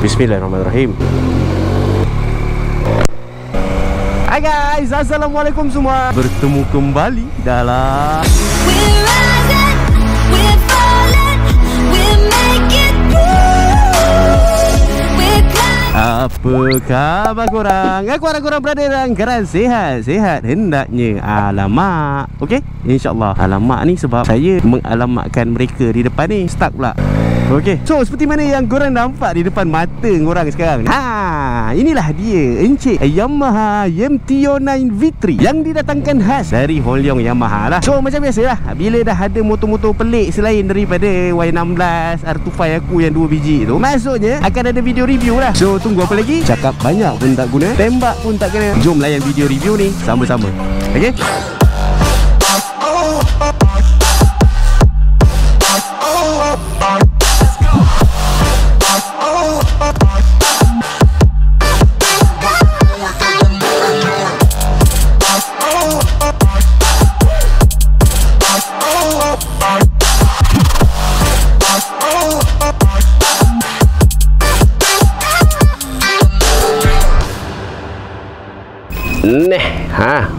Bismillahirrahmanirrahim. Hai guys, assalamualaikum semua. Bertemu kembali dalam apa khabar korang? Aku harap korang berada dalam keadaan sihat-sihat hendaknya. Alamak. Okey, InsyaAllah. Alamak ni sebab saya mengalamatkan mereka di depan ni. Start pula. Okey, so seperti mana yang korang nampak di depan mata korang sekarang, inilah dia Encik Yamaha MT-09 V3 yang didatangkan khas dari Hong Leong Yamaha lah. So macam biasalah, bila dah ada motor-motor pelik selain daripada Y16 R25 aku yang 2 biji tu, maksudnya akan ada video review lah. So tunggu apa lagi? Cakap banyak pun tak guna, tembak pun tak kena. Jom layan video review ni sama-sama. Okey?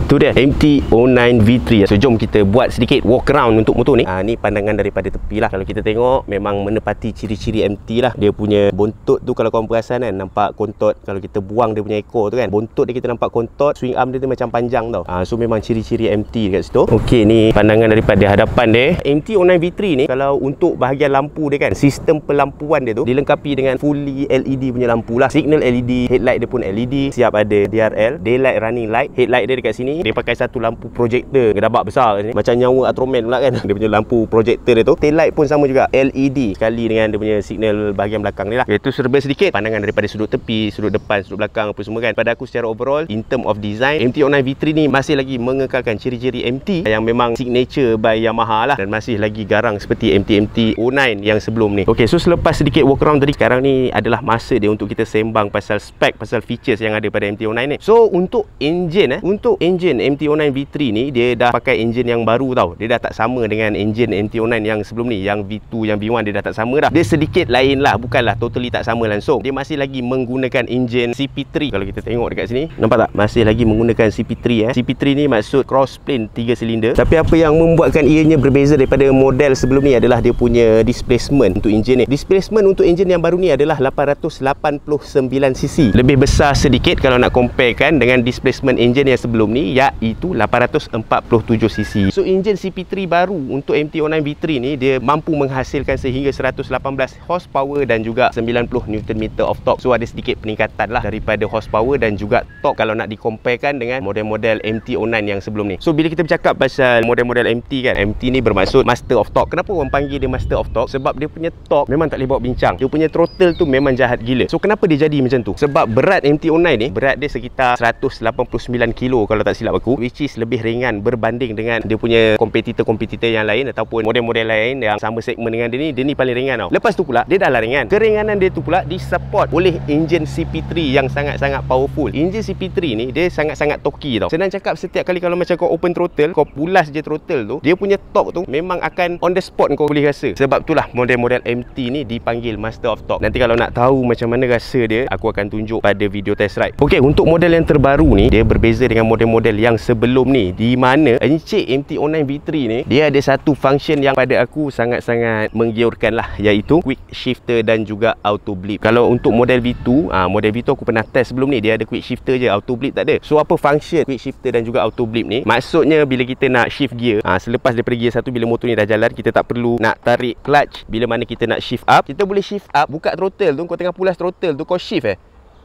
Tu dia MT-09 V3. So jom kita buat sedikit walk around untuk motor ni. Ni pandangan daripada tepi lah. Kalau kita tengok memang menepati ciri-ciri MT lah. Dia punya bontot tu kalau korang perasan kan, nampak kontot. Kalau kita buang dia punya ekor tu kan, bontot dia kita nampak kontot, swing arm dia tu macam panjang tau. So memang ciri-ciri MT dekat situ. Okey, ni pandangan daripada hadapan dia. MT-09 V3 ni kalau untuk bahagian lampu dia kan, sistem pelampuan dia tu dilengkapi dengan fully LED punya lampu lah. Signal LED, headlight dia pun LED, siap ada DRL, daylight running light. Headlight dia dekat sini dia pakai satu lampu projector gedabak besar ni, macam nyawa Ultraman pula kan. Dia punya lampu projector dia tu. Taillight pun sama juga LED, sekali dengan dia punya signal bahagian belakang ni lah. Itu serba sedikit pandangan daripada sudut tepi, sudut depan, sudut belakang apa semua kan. Pada aku secara overall, in term of design, MT-09 V3 ni masih lagi mengekalkan ciri-ciri MT yang memang signature by Yamaha lah, dan masih lagi garang seperti MT-09 yang sebelum ni. Ok, so selepas sedikit walk around tadi, sekarang ni adalah masa dia untuk kita sembang pasal spek, pasal features yang ada pada MT-09 ni. So untuk engine MT-09 V3 ni, dia dah pakai engine yang baru tau. Dia dah tak sama dengan engine MT-09 yang sebelum ni. Yang V2, yang V1 dia dah tak sama dah. Dia sedikit lain lah, bukanlah totally tak sama langsung. Dia masih lagi menggunakan engine CP3. Kalau kita tengok dekat sini, nampak tak? Masih lagi menggunakan CP3 CP3 ni maksud cross plane 3 silinder. Tapi apa yang membuatkan ianya berbeza daripada model sebelum ni adalah dia punya displacement untuk engine ni. Displacement untuk engine yang baru ni adalah 889cc. Lebih besar sedikit kalau nak comparekan dengan displacement engine yang sebelum ni, iaitu 847cc. So engine CP3 baru untuk MT-09 V3 ni, dia mampu menghasilkan sehingga 118 horsepower dan juga 90 Nm of torque. So ada sedikit peningkatan lah daripada horsepower dan juga torque kalau nak dikomparekan dengan model-model MT-09 yang sebelum ni. So bila kita bercakap pasal model-model MT kan, MT ni bermaksud Master of Torque. Kenapa orang panggil dia Master of Torque? Sebab dia punya torque memang tak boleh bawa bincang. Dia punya throttle tu memang jahat gila. So kenapa dia jadi macam tu? Sebab berat MT-09 ni, berat dia sekitar 189 kilo kalau tak silap aku, which is lebih ringan berbanding dengan dia punya kompetitor-kompetitor yang lain ataupun model-model lain yang sama segmen dengan dia ni paling ringan tau. Lepas tu pula, dia dah lah ringan. Keringanan dia tu pula disupport oleh engine CP3 yang sangat-sangat powerful. Engine CP3 ni dia sangat-sangat torquey tau. Senang cakap, setiap kali kalau macam kau open throttle, kau pulas je throttle tu, dia punya torque tu memang akan on the spot kau boleh rasa. Sebab itulah model-model MT ni dipanggil Master of Torque. Nanti kalau nak tahu macam mana rasa dia, aku akan tunjuk pada video test ride. Okey, untuk model yang terbaru ni, dia berbeza dengan model-model yang sebelum ni, di mana Encik MT-09 V3 ni, dia ada satu function yang pada aku sangat-sangat menggiurkan lah, iaitu quick shifter dan juga auto blip. Kalau untuk model V2, model V2 aku pernah test sebelum ni, dia ada quick shifter je, auto blip tak ada. So apa function quick shifter dan juga auto blip ni? Maksudnya bila kita nak shift gear, selepas daripada gear 1, bila motor ni dah jalan, kita tak perlu nak tarik clutch. Bila mana kita nak shift up, kita boleh shift up, buka throttle tu, kau tengah pulas throttle tu, kau shift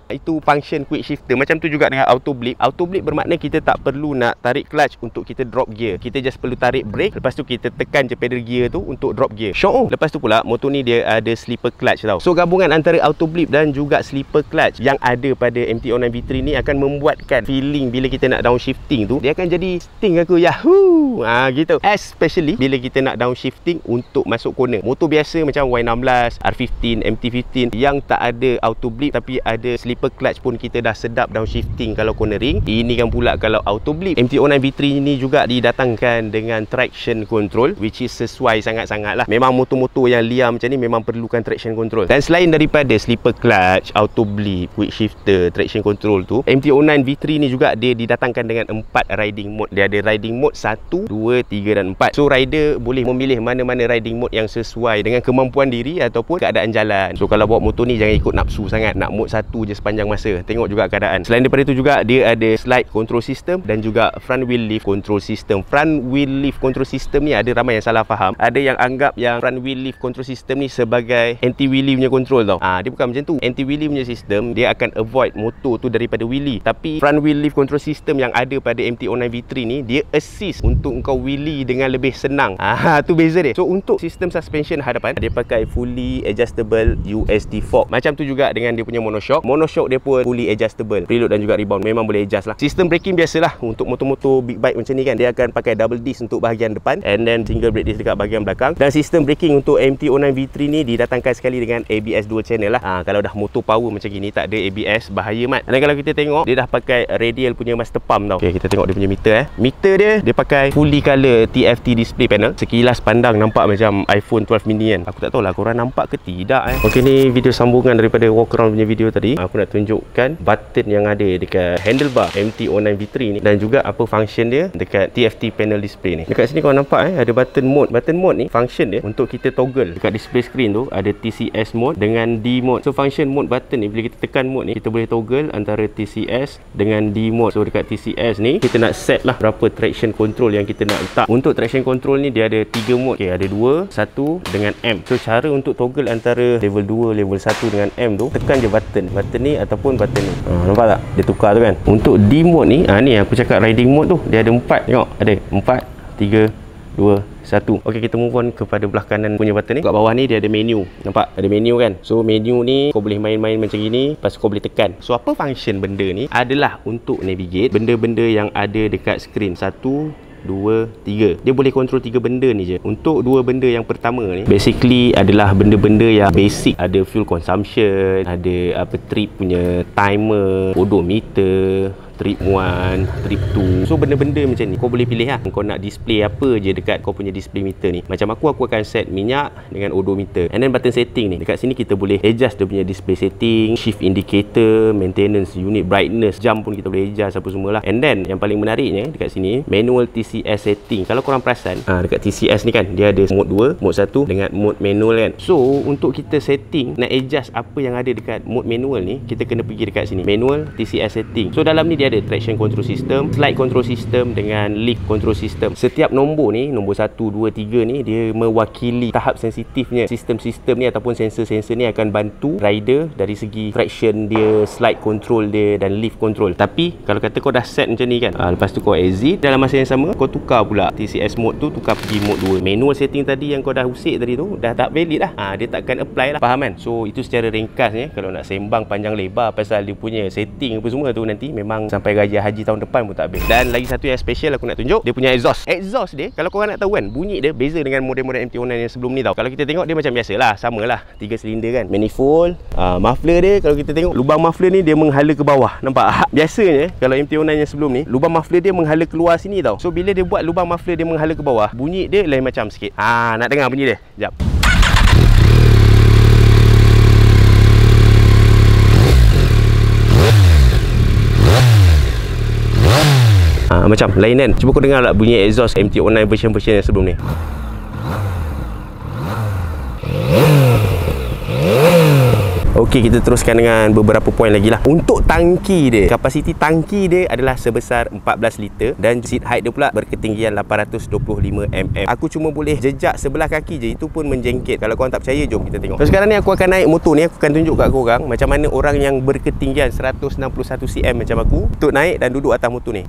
Itu function quick shifter. Macam tu juga dengan auto blip. Auto blip bermakna kita tak perlu nak tarik clutch untuk kita drop gear. Kita just perlu tarik brake, lepas tu kita tekan je pedal gear tu untuk drop gear. Lepas tu pula motor ni dia ada slipper clutch tau. So gabungan antara auto blip dan juga slipper clutch yang ada pada MT-09 V3 ni akan membuatkan feeling bila kita nak downshifting tu, dia akan jadi sting aku, yahoo, gitu. Especially bila kita nak downshifting untuk masuk corner. Motor biasa macam Y16, R15, MT-15 yang tak ada auto blip tapi ada slipper slipper clutch pun kita dah sedap downshifting kalau cornering. Ini kan pula kalau auto blip. MT-09 V3 ni juga didatangkan dengan traction control, which is sesuai sangat-sangat lah. Memang motor-motor yang liar macam ni memang perlukan traction control. Dan selain daripada slipper clutch, auto blip, quick shifter, traction control tu, MT-09 V3 ni juga dia didatangkan dengan 4 riding mode. Dia ada riding mode 1, 2, 3 dan 4. So rider boleh memilih mana-mana riding mode yang sesuai dengan kemampuan diri ataupun keadaan jalan. So kalau bawa motor ni jangan ikut nafsu sangat, nak mode 1 je sepanjang masa. Tengok juga keadaan. Selain daripada itu juga dia ada slide control system dan juga front wheel lift control system. Front wheel lift control system ni ada ramai yang salah faham. Ada yang anggap yang front wheel lift control system ni sebagai anti wheelie punya control tau. Dia bukan macam tu. Anti wheelie punya sistem dia akan avoid motor tu daripada wheelie. Tapi front wheel lift control system yang ada pada MT-09 V3 ni dia assist untuk kau wheelie dengan lebih senang. Tu beza dia. So untuk sistem suspension hadapan dia pakai fully adjustable USD fork. Macam tu juga dengan dia punya monoshock. Monoshock dia pun fully adjustable. Preload dan juga rebound memang boleh adjust lah. Sistem braking biasalah untuk motor-motor big bike macam ni kan. Dia akan pakai double disc untuk bahagian depan and then single brake disc dekat bahagian belakang. Dan sistem braking untuk MT-09 V3 ni didatangkan sekali dengan ABS dual channel lah. Kalau dah motor power macam gini tak ada ABS bahaya mat. Dan kalau kita tengok dia dah pakai radial punya master pump tau. Okay, kita tengok dia punya meter Meter dia pakai fully color TFT display panel. Sekilas pandang nampak macam iPhone 12 mini kan. Aku tak tahu lah korang nampak ke tidak Okey, ni video sambungan daripada walk around punya video tadi. Aku nak tunjukkan button yang ada dekat handlebar MT-09 V3 ni dan juga apa function dia dekat TFT panel display ni. Dekat sini korang nampak ada button mode. Button mode ni function dia untuk kita toggle. Dekat display screen tu ada TCS mode dengan D mode. So function mode button ni bila kita tekan mode ni kita boleh toggle antara TCS dengan D mode. So dekat TCS ni kita nak set lah berapa traction control yang kita nak letak. Untuk traction control ni dia ada 3 mode. Okay, ada 2, 1 dengan M. So cara untuk toggle antara level 2, level 1 dengan M tu, tekan je button ni ataupun button ni. Nampak tak? Dia tukar tu kan. Untuk D mode ni, ni aku cakap riding mode tu, dia ada 4. Tengok, ada 4, 3, 2, 1. Okey, kita move on kepada belah kanan punya button ni. Kat bawah ni dia ada menu. Nampak? Ada menu kan? So menu ni kau boleh main-main macam gini, lepas kau boleh tekan. So apa function benda ni? Adalah untuk navigate benda-benda yang ada dekat skrin. 1, 2, 3. Dia boleh kontrol 3 benda ni je. Untuk 2 benda yang pertama ni basically adalah benda-benda yang basic. Ada fuel consumption, ada trip punya timer, odometer, trip 1, trip 2. So benda-benda macam ni kau boleh pilih lah. Kau nak display apa je dekat kau punya display meter ni. Macam aku akan set minyak dengan odometer. And then button setting ni, dekat sini kita boleh adjust dia punya display setting, shift indicator, maintenance unit, brightness, jam pun kita boleh adjust apa semua lah. And then yang paling menariknya dekat sini manual TCS setting. Kalau korang perasan dekat TCS ni kan dia ada mode 2, mode 1 dengan mode manual kan. So untuk kita setting nak adjust apa yang ada dekat mode manual ni, kita kena pergi dekat sini manual TCS setting. So dalam ni dia ada traction control system, slide control system dengan lift control system. Setiap nombor ni, nombor 1, 2, 3 ni dia mewakili tahap sensitifnya. Sistem-sistem ni ataupun sensor-sensor ni akan bantu rider dari segi traction dia, slide control dia dan lift control. Tapi kalau kata kau dah set macam ni kan, lepas tu kau exit, dalam masa yang sama kau tukar pula TCS mode tu, tukar pergi mode 2. Manual setting tadi yang kau dah usik tadi tu dah tak valid lah. Dia takkan apply lah. Faham kan? So itu secara ringkasnya. Kalau nak sembang panjang lebar pasal dia punya setting apa semua tu, nanti memang sampai raya haji tahun depan pun tak habis. Dan lagi satu yang special aku nak tunjuk, dia punya exhaust. Exhaust dia, kalau korang nak tahu kan, bunyi dia beza dengan model-model MT-09 yang sebelum ni tau. Kalau kita tengok dia macam biasalah, samalah 3 silinder kan. Manifold, muffler dia kalau kita tengok lubang muffler ni dia menghala ke bawah. Nampak? Biasanya kalau MT-09 yang sebelum ni, lubang muffler dia menghala keluar sini tau. So bila dia buat lubang muffler dia menghala ke bawah, bunyi dia lain macam sikit. Nak dengar bunyi dia? Sekejap. Macam lain kan. Cuba kau dengar lah bunyi exhaust MT-09 version-version yang sebelum ni. Okey, kita teruskan dengan beberapa poin lagi lah. Untuk tangki dia, kapasiti tangki dia adalah sebesar 14 liter dan seat height dia pula berketinggian 825 mm. Aku cuma boleh jejak sebelah kaki je, itu pun menjengkit. Kalau korang tak percaya, jom kita tengok. So sekarang ni aku akan naik motor ni, aku akan tunjuk kat korang macam mana orang yang berketinggian 161 cm macam aku untuk naik dan duduk atas motor ni.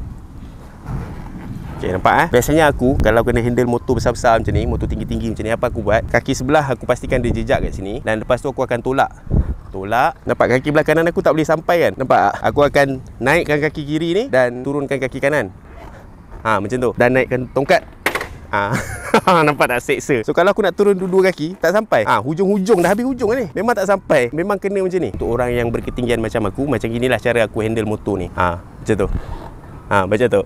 Okay, nampak Biasanya aku kalau kena handle motor besar-besar macam ni, motor tinggi-tinggi macam ni, apa aku buat? Kaki sebelah aku pastikan dia jejak kat sini dan lepas tu aku akan tolak. Nampak kaki belah kanan aku tak boleh sampai kan? Nampak? Aku akan naikkan kaki kiri ni dan turunkan kaki kanan. Macam tu. Dan naikkan tongkat. Nampak tak seksa. So kalau aku nak turun dua kaki tak sampai. Hujung-hujung dah habis hujung ni. Memang tak sampai. Memang kena macam ni. Untuk orang yang berketinggian macam aku, macam inilah cara aku handle motor ni. Macam tu. Macam tu.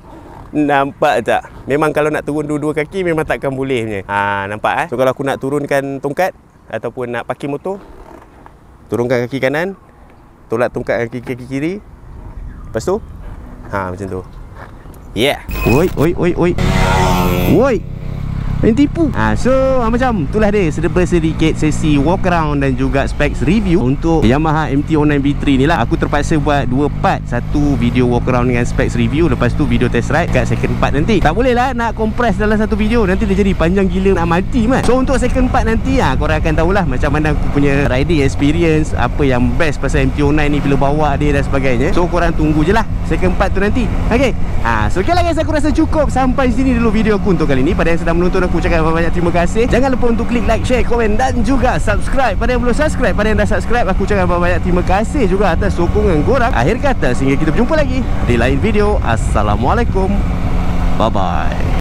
Nampak tak? Memang kalau nak turun dua kaki memang takkan boleh punya. Nampak So kalau aku nak turunkan tongkat ataupun nak parking motor, turunkan kaki kanan, tolak tongkat kaki kiri. Lepas tu macam tu. Oi. Woi. Yang tipu. So macam itulah dia sedikit sesi walk around dan juga specs review untuk Yamaha MT-09 V3 ni lah. Aku terpaksa buat dua part. Satu video walk around dengan specs review, lepas tu video test ride kat second part nanti. Tak boleh lah nak compress dalam satu video, nanti dia jadi panjang gila nak mati man. So untuk second part nanti korang akan tahulah macam mana aku punya riding experience, apa yang best pasal MT-09 ni bila bawa dia dan sebagainya. So korang tunggu je lah second part tu nanti. Okay. So okay lah guys, aku rasa cukup sampai sini dulu video aku untuk kali ni. Pada yang sedang menonton, aku ucapkan banyak terima kasih. Jangan lupa untuk klik like, share, komen dan juga subscribe. Pada yang belum subscribe, pada yang dah subscribe, aku ucapkan banyak terima kasih juga atas sokongan korang. Akhir kata, sehingga kita berjumpa lagi di lain video. Assalamualaikum. Bye bye.